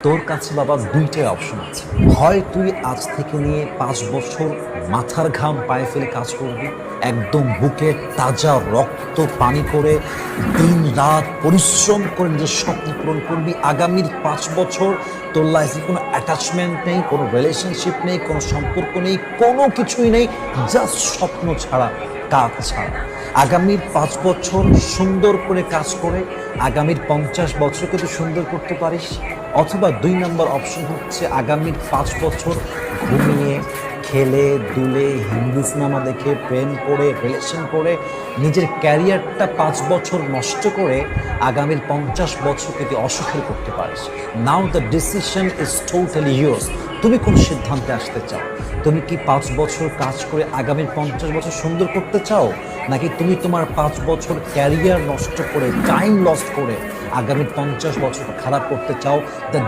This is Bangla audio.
তোর কাছে বাবা দুইটাই অপশন আছে। হয় তুই আজ থেকে নিয়ে ৫ বছর মাথার ঘাম পায়ে ফেলে কাজ করবি, একদম বুকে তাজা রক্ত পানি করে দিন রাত পরিশ্রম করে নিজের স্বপ্ন পূরণ করবি। আগামীর ৫ বছর তোর লাইফে কোনো অ্যাটাচমেন্ট নেই, কোনো রিলেশনশিপ নেই, কোনো সম্পর্ক নেই, কোনো কিছুই নেই, জাস্ট স্বপ্ন ছাড়া, কাজ ছাড়া। আগামীর ৫ বছর সুন্দর করে কাজ করে আগামীর ৫০ বছরকে তুই সুন্দর করতে পারিস। অথবা ২ নম্বর অপশন হচ্ছে আগামীর ৫ বছর ঘুমিয়ে খেলে দুলে হিন্দু সিনেমা দেখে প্রেম করে রিলেশন করে নিজের ক্যারিয়ারটা ৫ বছর নষ্ট করে আগামীর ৫০ বছরকে তুই অসুখের করতে পারিস। Now the decision is totally yours. তুমি কোন সিদ্ধান্তে আসতে চাও? তুমি কি ৫ বছর কাজ করে আগামীর ৫০ বছর সুন্দর করতে চাও, নাকি তুমি তোমার ৫ বছর ক্যারিয়ার নষ্ট করে টাইম লস করে আগামী ৫০ বছর খারাপ করতে চাও? দ্য